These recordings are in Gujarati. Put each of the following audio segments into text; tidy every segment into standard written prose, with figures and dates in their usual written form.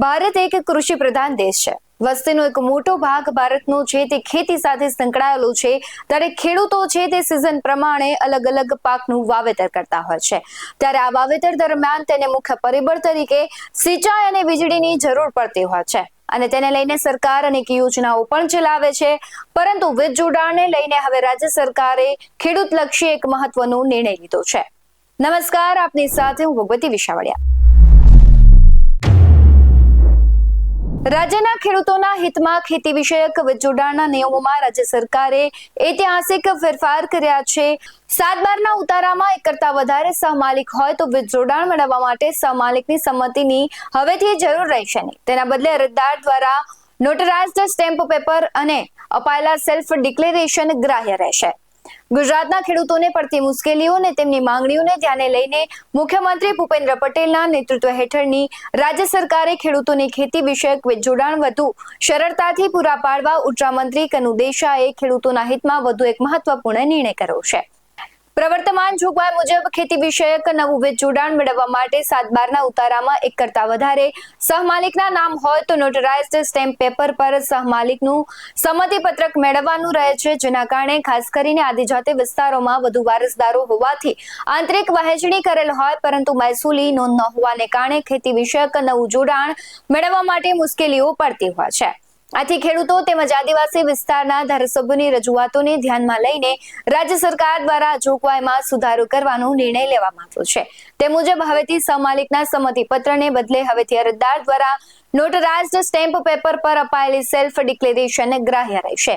ભારત એક કૃષિ પ્રધાન દેશ છે. વસ્તીનો એક મોટો ભાગ ભારતનો છે તે ખેતી સાથે સંકળાયેલો છે. ત્યારે ખેડૂતો છે તે સિઝન પ્રમાણે અલગ અલગ પાકનું વાવેતર કરતા હોય છે. ત્યારે આ વાવેતર દરમિયાન તેને મુખ્ય પરિબળ તરીકે સિંચાઈ અને વીજળીની જરૂર પડતી હોય છે અને તેને લઈને સરકાર અનેક યોજનાઓ પણ ચલાવે છે. પરંતુ વીજ જોડાણને લઈને હવે રાજ્ય સરકારે ખેડૂતલક્ષી એક મહત્વનો નિર્ણય લીધો છે. નમસ્કાર, આપની સાથે હું ભગવતી વિશાવડિયા. રાજ્યના ખેડૂતોના હિતમાં ખેતી વિષયક વીજ જોડાણના નિયમોમાં રાજ્ય સરકારે ઐતિહાસિક ફેરફાર કર્યા છે. 7/12ના ઉતારામાં એક કરતા વધારે સહમાલિક હોય તો વીજ જોડાણ મેળવવા માટે સહમાલિકની સંમતિની હવેથી જરૂર રહેશે નહીં. તેના બદલે અરજદાર દ્વારા નોટરાઇઝ્ડ સ્ટેમ્પ પેપર અને અપાયેલા સેલ્ફ ડિક્લેરેશન ગ્રાહ્ય રહેશે. ગુજરાતના ખેડૂતોને પડતી મુશ્કેલીઓ અને તેમની માંગણીઓને ધ્યાને લઈને મુખ્યમંત્રી ભૂપેન્દ્ર પટેલના નેતૃત્વ હેઠળની રાજ્ય સરકારે ખેડૂતોની ખેતી વિષયક વીજ જોડાણ વધુ સરળતાથી પૂરા પાડવા ઉર્જા મંત્રી કનુ દેસાઈએ ખેડૂતોના હિતમાં વધુ એક મહત્વપૂર્ણ નિર્ણય કર્યો છે. પ્રવર્તમાન જોગવાઈ મુજબ ખેતી વિષયક નવું વીજ જોડાણ મેળવવા માટે 7/12ના ઉતારામાં એક કરતા વધારે સહમાલિકના નામ હોય તો નોટરાઇઝ્ડ સ્ટેમ્પ પેપર પર સહમાલિકનું સંમતિપત્રક મેળવવાનું રહે છે. જેના કારણે ખાસ કરીને આદિજાતિ વિસ્તારોમાં વધુ વારસદારો હોવાથી આંતરિક વહેંચણી કરેલ હોય પરંતુ મહેસૂલી નોંધ ન હોવાને કારણે ખેતી વિષયક નવું જોડાણ મેળવવા માટે મુશ્કેલીઓ પડતી હોય છે. આથી ખેડૂતો તેમજ આદિવાસી વિસ્તારના ધારાસભ્યોની રજૂઆતોને ધ્યાનમાં લઈને રાજ્ય સરકાર દ્વારા જોગવાઈમાં સુધારો કરવાનો નિર્ણય લેવામાં આવ્યો છે. તે મુજબ હવેથી સહમાલિકના સંમતિપત્રને બદલે હવેથી અરજદાર દ્વારા નોટરાઇઝ્ડ સ્ટેમ્પ પેપર પર અપાયેલી સેલ્ફ ડિક્લેરેશન ગ્રાહ્ય રહેશે.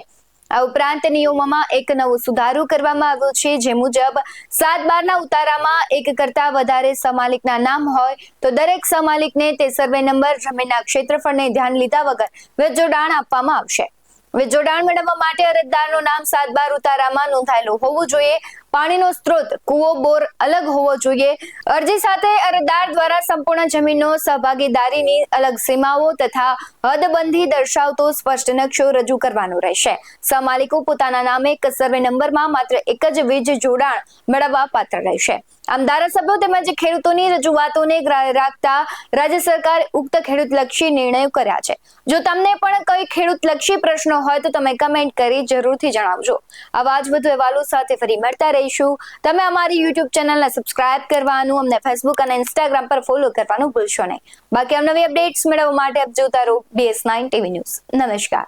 આ ઉપરાંત નિયમોમાં એક નવો સુધારો કરવામાં આવ્યો છે. જે મુજબ 7/12ના ઉતારામાં એક કરતા વધારે સહમાલિકના નામ હોય તો દરેક સહમાલિકને તે સર્વે નંબર, જમીનના ક્ષેત્રફળને ધ્યાન લીધા વગર વીજ જોડાણ આપવામાં આવશે. વીજ જોડાણ મેળવવા માટે અરજદારનું નામ 7/12 ઉતારામાં નોંધાયેલું હોવું જોઈએ. પાણીનો સ્ત્રોત, કુવો, બોર અલગ હોવો જોઈએ. અરજી સાથે અરજદાર દ્વારા સંપૂર્ણ જમીનનો સહભાગીદારીની અલગ સીમાઓ તથા હદબંધી દર્શાવતો સ્પષ્ટ નકશો રજૂ કરવાનો રહેશે. સહમાલિકો પોતાના નામે એક સર્વે નંબરમાં માત્ર એક જ વીજ જોડાણ મેળવવા પાત્ર રહેશે. આમ ધારાસભ્યો તેમજ ખેડૂતોની રજૂઆતોને ગ્રાહ્ય રાખતા રાજ્ય સરકારે ઉક્ત ખેડૂતલક્ષી નિર્ણયો કર્યા છે. જો તમને પણ કોઈ ખેડૂતલક્ષી પ્રશ્નો હોય તો તમે કમેન્ટ કરી જરૂરથી જણાવજો. આવા જ વધુ અહેવાલો સાથે ફરી મળતા રહીશું. તમે અમારી YouTube ચેનલને સબસ્ક્રાઇબ કરવાનું, અમને Facebook અને Instagram પર ફોલો કરવાનું ભૂલશો નહીં. બાકી નવી અપડેટ્સ મેળવવા માટે આપ જોતા રહો BS9 TV ન્યૂઝ. નમસ્કાર.